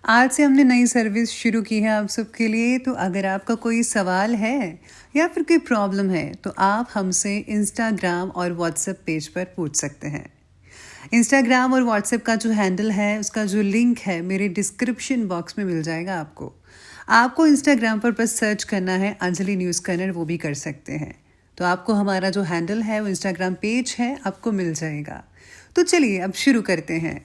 आज से हमने नई सर्विस शुरू की है आप सबके लिए। तो अगर आपका कोई सवाल है या फिर कोई प्रॉब्लम है तो आप हमसे इंस्टाग्राम और व्हाट्सएप पेज पर पूछ सकते हैं। इंस्टाग्राम और व्हाट्सएप का जो हैंडल है उसका जो लिंक है मेरे डिस्क्रिप्शन बॉक्स में मिल जाएगा आपको। आपको इंस्टाग्राम पर बस सर्च करना है अंजलि न्यूज़ कन्नड़, वो भी कर सकते हैं। तो आपको हमारा जो हैंडल है वो इंस्टाग्राम पेज है आपको मिल जाएगा। तो चलिए अब शुरू करते हैं।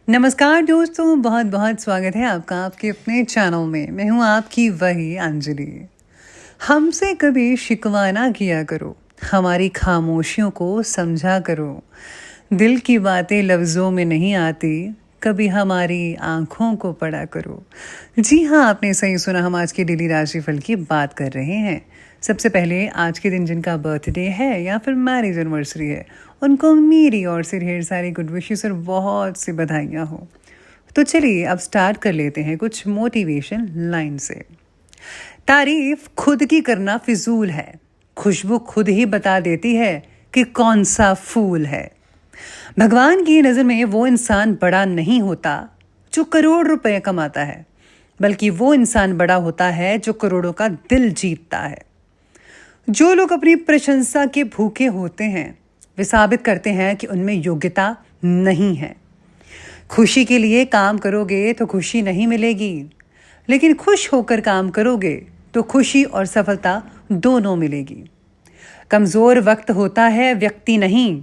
नमस्कार दोस्तों, बहुत बहुत स्वागत है आपका आपके अपने चैनल में। मैं हूँ आपकी वही अंजलि। हमसे कभी शिकवा ना किया करो, हमारी खामोशियों को समझा करो। दिल की बातें लफ्ज़ों में नहीं आती, कभी हमारी आँखों को पढ़ा करो। जी हाँ, आपने सही सुना, हम आज की डेली राशिफल की बात कर रहे हैं। सबसे पहले आज के दिन जिनका बर्थडे है या फिर मैरिज एनिवर्सरी है उनको मेरी ओर से ढेर सारी गुड विशेस और बहुत सी बधाइयाँ हो। तो चलिए अब स्टार्ट कर लेते हैं कुछ मोटिवेशन लाइन से। तारीफ खुद की करना फिजूल है, खुशबू खुद ही बता देती है कि कौन सा फूल है। भगवान की नज़र में वो इंसान बड़ा नहीं होता जो करोड़ रुपए कमाता है, बल्कि वो इंसान बड़ा होता है जो करोड़ों का दिल जीतता है। जो लोग अपनी प्रशंसा के भूखे होते हैं वे साबित करते हैं कि उनमें योग्यता नहीं है। खुशी के लिए काम करोगे तो खुशी नहीं मिलेगी, लेकिन खुश होकर काम करोगे तो खुशी और सफलता दोनों मिलेगी। कमज़ोर वक्त होता है व्यक्ति नहीं,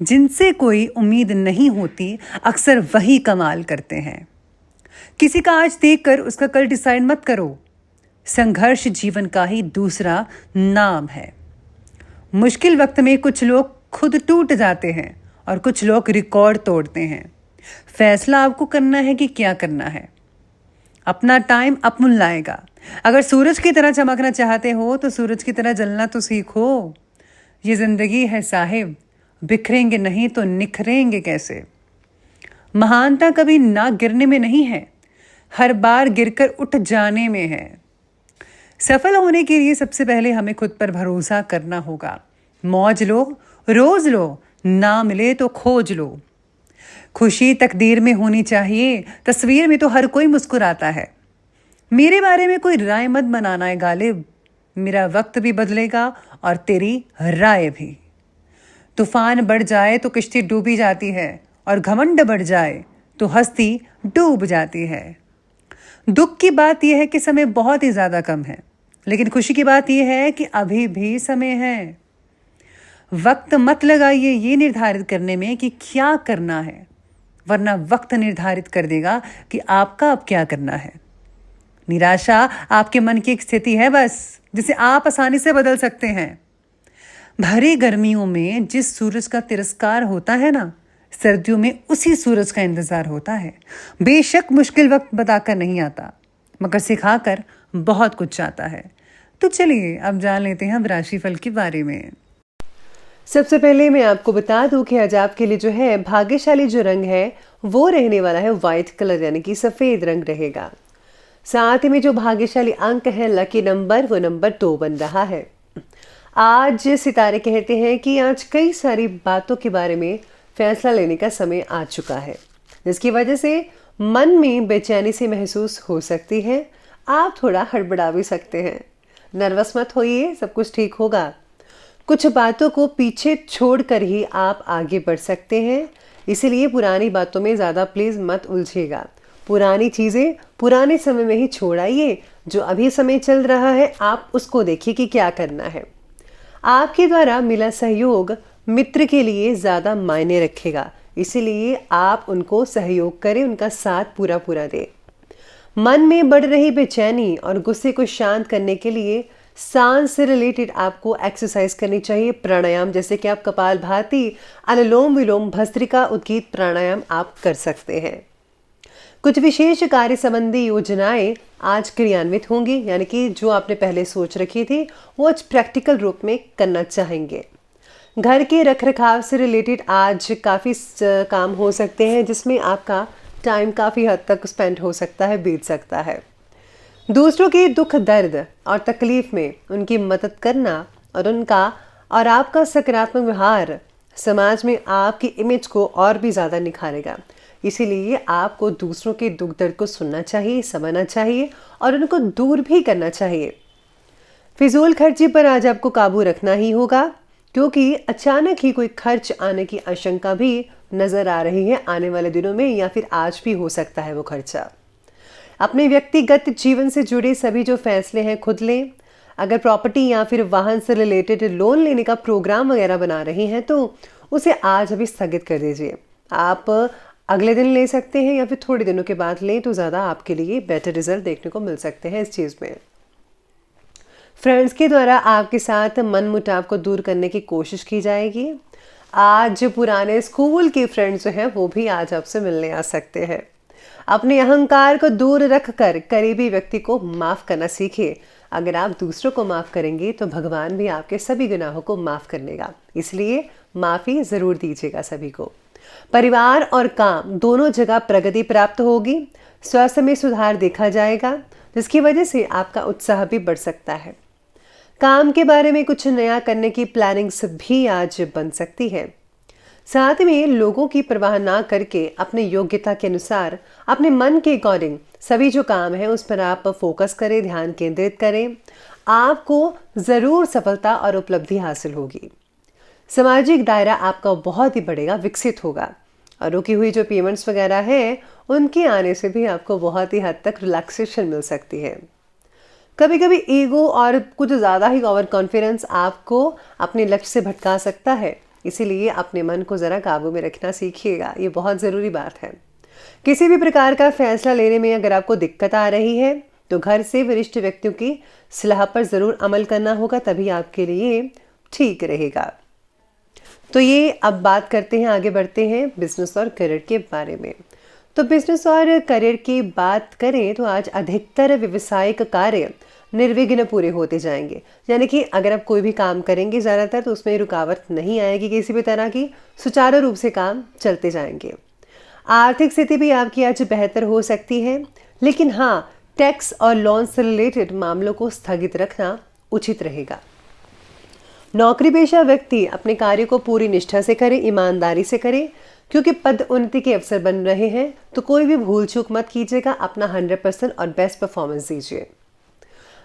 जिनसे कोई उम्मीद नहीं होती अक्सर वही कमाल करते हैं। किसी का आज देखकर उसका कल डिसाइड मत करो, संघर्ष जीवन का ही दूसरा नाम है। मुश्किल वक्त में कुछ लोग खुद टूट जाते हैं और कुछ लोग रिकॉर्ड तोड़ते हैं। फैसला आपको करना है कि क्या करना है। अपना टाइम अपन लाएगा। अगर सूरज की तरह चमकना चाहते हो तो सूरज की तरह जलना तो सीखो। ये जिंदगी है साहिब, बिखरेंगे नहीं तो निखरेंगे कैसे। महानता कभी ना गिरने में नहीं है, हर बार गिरकर उठ जाने में है। सफल होने के लिए सबसे पहले हमें खुद पर भरोसा करना होगा। मौज लो, रोज लो, ना मिले तो खोज लो। खुशी तकदीर में होनी चाहिए, तस्वीर में तो हर कोई मुस्कुराता है। मेरे बारे में कोई राय मत बनाना है गालिब, मेरा वक्त भी बदलेगा और तेरी राय भी। तूफान बढ़ जाए तो किश्ती डूबी जाती है और घमंड बढ़ जाए तो हस्ती डूब जाती है। दुख की बात यह है कि समय बहुत ही ज़्यादा कम है, लेकिन खुशी की बात यह है कि अभी भी समय है। वक्त मत लगाइए ये निर्धारित करने में कि क्या करना है, वरना वक्त निर्धारित कर देगा कि आपका अब क्या करना है। निराशा आपके मन की एक स्थिति है बस, जिसे आप आसानी से बदल सकते हैं। भरी गर्मियों में जिस सूरज का तिरस्कार होता है ना, सर्दियों में उसी सूरज का इंतजार होता है। बेशक मुश्किल वक्त बताकर नहीं आता, मगर सिखाकर बहुत कुछ आता है। तो चलिए अब जान लेते हैं अब राशिफल के बारे में। सबसे पहले मैं आपको बता दूं कि आज आपके लिए जो है भाग्यशाली जो रंग है वो रहने वाला है व्हाइट कलर, यानी कि सफेद रंग रहेगा। साथ ही में जो भाग्यशाली अंक है, लकी नंबर, वो नंबर 2 बन रहा है। आज सितारे कहते हैं कि आज कई सारी बातों के बारे में फैसला लेने का समय आ चुका है, जिसकी वजह से मन में बेचैनी से महसूस हो सकती है। आप थोड़ा हड़बड़ा भी सकते हैं। नर्वस मत होइए, सब कुछ ठीक होगा। कुछ बातों को पीछे छोड़कर ही आप आगे बढ़ सकते हैं, इसीलिए पुरानी बातों में ज़्यादा प्लीज़ मत उलझिएगा। पुरानी चीज़ें पुराने समय में ही छोड़ आइए। जो अभी समय चल रहा है आप उसको देखिए कि क्या करना है। आपके द्वारा मिला सहयोग मित्र के लिए ज़्यादा मायने रखेगा, इसीलिए आप उनको सहयोग करें, उनका साथ पूरा पूरा दें। मन में बढ़ रही बेचैनी और गुस्से को शांत करने के लिए सांस से रिलेटेड आपको एक्सरसाइज करनी चाहिए। प्राणायाम, जैसे कि आप कपालभाति, अनुलोम विलोम, भस्त्रिका, उद्गीत प्राणायाम आप कर सकते हैं। कुछ विशेष कार्य संबंधी योजनाएं आज क्रियान्वित होंगी, यानी कि जो आपने पहले सोच रखी थी वो आज प्रैक्टिकल रूप में करना चाहेंगे। घर के रखरखाव से रिलेटेड आज काफ़ी काम हो सकते हैं, जिसमें आपका टाइम काफ़ी हद तक स्पेंड हो सकता है, बीत सकता है। दूसरों के दुख दर्द और तकलीफ में उनकी मदद करना और आपका सकारात्मक व्यवहार समाज में आपकी इमेज को और भी ज़्यादा निखारेगा। इसीलिए आपको दूसरों के दुख दर्द को सुनना चाहिए, समझना चाहिए और उनको दूर भी करना चाहिए। फिजूल खर्ची पर आज आपको काबू रखना ही होगा, क्योंकि अचानक ही कोई खर्च आने की आशंका भी नजर आ रही है आने वाले दिनों में, या फिर आज भी हो सकता है वो खर्चा। अपने व्यक्तिगत जीवन से जुड़े सभी जो फैसले हैं खुद लें। अगर प्रॉपर्टी या फिर वाहन से रिलेटेड लोन लेने का प्रोग्राम वगैरह बना रही हैं तो उसे आज अभी स्थगित कर दीजिए। आप अगले दिन ले सकते हैं या फिर थोड़े दिनों के बाद लें तो ज़्यादा आपके लिए बेटर रिजल्ट देखने को मिल सकते हैं इस चीज़ में। फ्रेंड्स के द्वारा आपके साथ मन मुटाव को दूर करने की कोशिश की जाएगी। आज पुराने स्कूल के फ्रेंड्स जो हैं वो भी आज आपसे मिलने आ सकते हैं। अपने अहंकार को दूर रखकर करीबी व्यक्ति को माफ़ करना सीखिए। अगर आप दूसरों को माफ़ करेंगे तो भगवान भी आपके सभी गुनाहों को माफ़ कर लेगा, इसलिए माफ़ी ज़रूर दीजिएगा सभी को। परिवार और काम दोनों जगह प्रगति प्राप्त होगी। स्वास्थ्य में सुधार देखा जाएगा, जिसकी वजह से आपका उत्साह भी बढ़ सकता है। काम के बारे में कुछ नया करने की प्लानिंग्स भी आज बन सकती है। साथ में लोगों की परवाह ना करके अपने योग्यता के अनुसार अपने मन के अकॉर्डिंग सभी जो काम है उस पर आप फोकस करें, ध्यान केंद्रित करें। आपको ज़रूर सफलता और उपलब्धि हासिल होगी। सामाजिक दायरा आपका बहुत ही बढ़ेगा, विकसित होगा और रुकी हुई जो पेमेंट्स वगैरह हैं उनके आने से भी आपको बहुत ही हद तक रिलैक्सेशन मिल सकती है। कभी कभी ईगो और कुछ ज़्यादा ही ओवर कॉन्फिडेंस आपको अपने लक्ष्य से भटका सकता है, इसीलिए अपने मन को ज़रा काबू में रखना सीखिएगा, ये बहुत ज़रूरी बात है। किसी भी प्रकार का फैसला लेने में अगर आपको दिक्कत आ रही है तो घर से वरिष्ठ व्यक्तियों की सलाह पर ज़रूर अमल करना होगा, तभी आपके लिए ठीक रहेगा। तो ये अब बात करते हैं, आगे बढ़ते हैं बिजनेस और करियर के बारे में। तो बिजनेस और करियर की बात करें तो आज अधिकतर व्यवसायिक कार्य निर्विघ्न पूरे होते जाएंगे। यानी कि अगर आप कोई भी काम करेंगे ज़्यादातर तो उसमें रुकावट नहीं आएगी किसी भी तरह की, सुचारू रूप से काम चलते जाएंगे। आर्थिक स्थिति भी आपकी आज बेहतर हो सकती है, लेकिन हाँ, टैक्स और लोन से रिलेटेड मामलों को स्थगित रखना उचित रहेगा। नौकरी पेशा व्यक्ति अपने कार्य को पूरी निष्ठा से करें, ईमानदारी से करें, क्योंकि पद उन्नति के अवसर बन रहे हैं। तो कोई भी भूल चूक मत कीजिएगा, अपना 100% और बेस्ट परफॉर्मेंस दीजिए।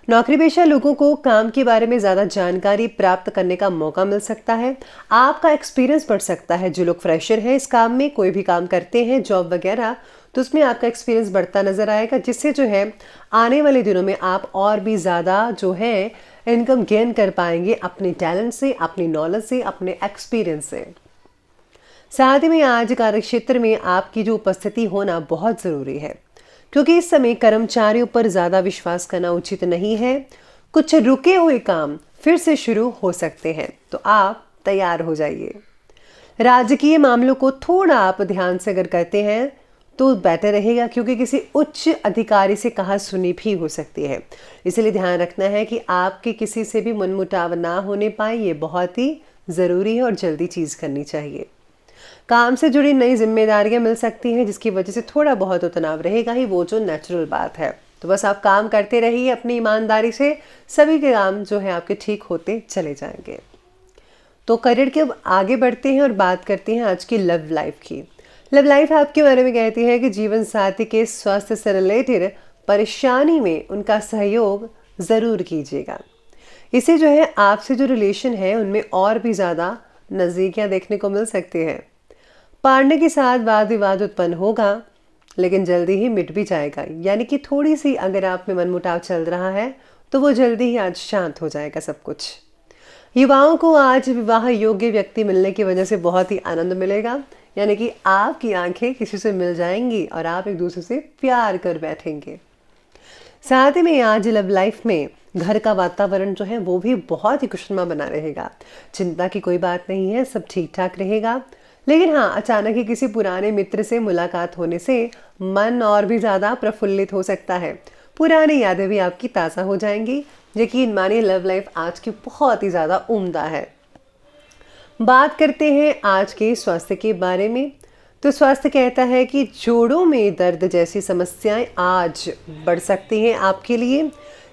नौकरी पेशा लोगों को काम के बारे में ज़्यादा जानकारी प्राप्त करने का मौका मिल सकता है। आपका एक्सपीरियंस बढ़ सकता है। जो लोग फ्रेशर हैं इस काम में, कोई भी काम करते हैं जॉब वगैरह, तो उसमें आपका एक्सपीरियंस बढ़ता नजर आएगा, जिससे जो है आने वाले दिनों में आप और भी ज़्यादा जो है इनकम गेन कर पाएंगे अपने टैलेंट से, अपनी नॉलेज से, अपने एक्सपीरियंस से। साथ ही में आज कार्यक्षेत्र में आपकी जो उपस्थिति होना बहुत ज़रूरी है, क्योंकि इस समय कर्मचारियों पर ज़्यादा विश्वास करना उचित नहीं है। कुछ रुके हुए काम फिर से शुरू हो सकते हैं, तो आप तैयार हो जाइए। राजकीय मामलों को थोड़ा आप ध्यान से अगर करते हैं तो बेटर रहेगा, क्योंकि किसी उच्च अधिकारी से कहा सुनी भी हो सकती है। इसलिए ध्यान रखना है कि आपके किसी से भी मनमुटाव ना होने पाए, ये बहुत ही ज़रूरी है और जल्दी चीज़ करनी चाहिए। काम से जुड़ी नई जिम्मेदारियां मिल सकती हैं, जिसकी वजह से थोड़ा बहुत तो तनाव रहेगा ही, वो जो नेचुरल बात है। तो बस आप काम करते रहिए अपनी ईमानदारी से, सभी के काम जो है आपके ठीक होते चले जाएंगे। तो करियर के अब आगे बढ़ते हैं और बात करते हैं आज की लव लाइफ की। लव लाइफ आपके बारे में कहती है कि जीवन साथी के स्वास्थ्य से रिलेटेड परेशानी में उनका सहयोग ज़रूर कीजिएगा। इससे जो है आपसे जो रिलेशन है उनमें और भी ज़्यादा नज़दीकियाँ देखने को मिल सकती हैं। पार्टनर के साथ वाद विवाद उत्पन्न होगा, लेकिन जल्दी ही मिट भी जाएगा। यानी कि थोड़ी सी अगर आप में मनमुटाव चल रहा है तो वो जल्दी ही आज शांत हो जाएगा सब कुछ। युवाओं को आज विवाह योग्य व्यक्ति मिलने की वजह से बहुत ही आनंद मिलेगा। यानी कि आपकी आंखें किसी से मिल जाएंगी और आप एक दूसरे से प्यार कर बैठेंगे। साथ ही में आज लव लाइफ में घर का वातावरण जो है वो भी बहुत ही खुशनुमा बना रहेगा। चिंता की कोई बात नहीं है, सब ठीक ठाक रहेगा। लेकिन हाँ, अचानक ही किसी पुराने मित्र से मुलाकात होने से मन और भी ज़्यादा प्रफुल्लित हो सकता है। पुरानी यादें भी आपकी ताज़ा हो जाएंगी। यकीन मानिए लव लाइफ आज की बहुत ही ज़्यादा उम्दा है। बात करते हैं आज के स्वास्थ्य के बारे में। तो स्वास्थ्य कहता है कि जोड़ों में दर्द जैसी समस्याएं आज बढ़ सकती हैं आपके लिए।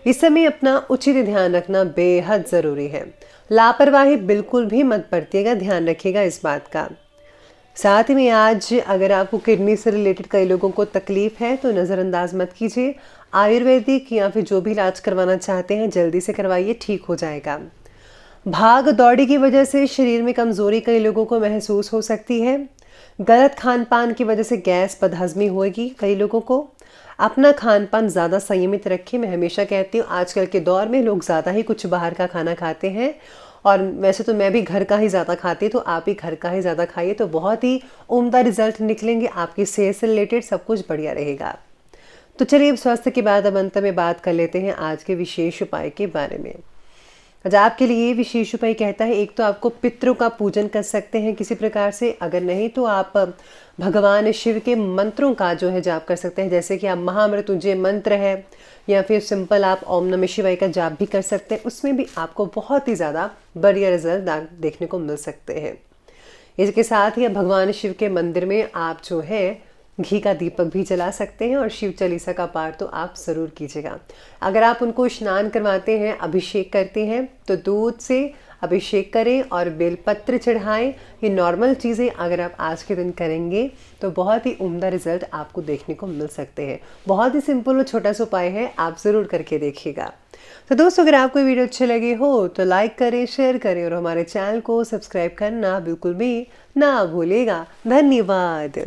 इस समय अपना उचित ध्यान रखना बेहद ज़रूरी है। लापरवाही बिल्कुल भी मत बरतिएगा, ध्यान रखिएगा इस बात का। साथ ही में आज अगर आपको किडनी से रिलेटेड कई लोगों को तकलीफ है तो नज़रअंदाज मत कीजिए। आयुर्वेदिक या फिर जो भी इलाज करवाना चाहते हैं जल्दी से करवाइए, ठीक हो जाएगा। भाग दौड़ी की वजह से शरीर में कमज़ोरी कई लोगों को महसूस हो सकती है। गलत खान पान की वजह से गैस बदहज़मी होगी कई लोगों को। अपना खान पान ज़्यादा संयमित रखें। मैं हमेशा कहती हूँ आजकल के दौर में लोग ज़्यादा ही कुछ बाहर का खाना खाते हैं, और वैसे तो मैं भी घर का ही ज़्यादा खाती हूँ, तो आप भी घर का ही ज़्यादा खाइए तो बहुत ही उम्दा रिजल्ट निकलेंगे। आपकी सेहत से रिलेटेड सब कुछ बढ़िया रहेगा। तो चलिए अब स्वास्थ्य के बाद अब अंत में बात कर लेते हैं आज के विशेष उपाय के बारे में। आज आपके लिए ये विशेष उपाय कहता है, एक तो आपको पितरों का पूजन कर सकते हैं किसी प्रकार से, अगर नहीं तो आप भगवान शिव के मंत्रों का जो है जाप कर सकते हैं, जैसे कि आप महामृत्युंजय मंत्र है या फिर सिंपल आप ओम नमः शिवाय का जाप भी कर सकते हैं। उसमें भी आपको बहुत ही ज़्यादा बढ़िया रिजल्ट देखने को मिल सकते हैं। इसके साथ ही भगवान शिव के मंदिर में आप जो है घी का दीपक भी जला सकते हैं और शिव चालीसा का पाठ तो आप ज़रूर कीजिएगा। अगर आप उनको स्नान करवाते हैं, अभिषेक करते हैं, तो दूध से अभिषेक करें और बेलपत्र चढ़ाएं। ये नॉर्मल चीज़ें अगर आप आज के दिन करेंगे तो बहुत ही उम्दा रिजल्ट आपको देखने को मिल सकते हैं। बहुत ही सिंपल और छोटा सा उपाय है, आप ज़रूर करके देखिएगा। तो दोस्तों अगर आपको वीडियो अच्छे लगे हो तो लाइक करें, शेयर करें और हमारे चैनल को सब्सक्राइब करना बिल्कुल भी ना भूलिएगा। धन्यवाद।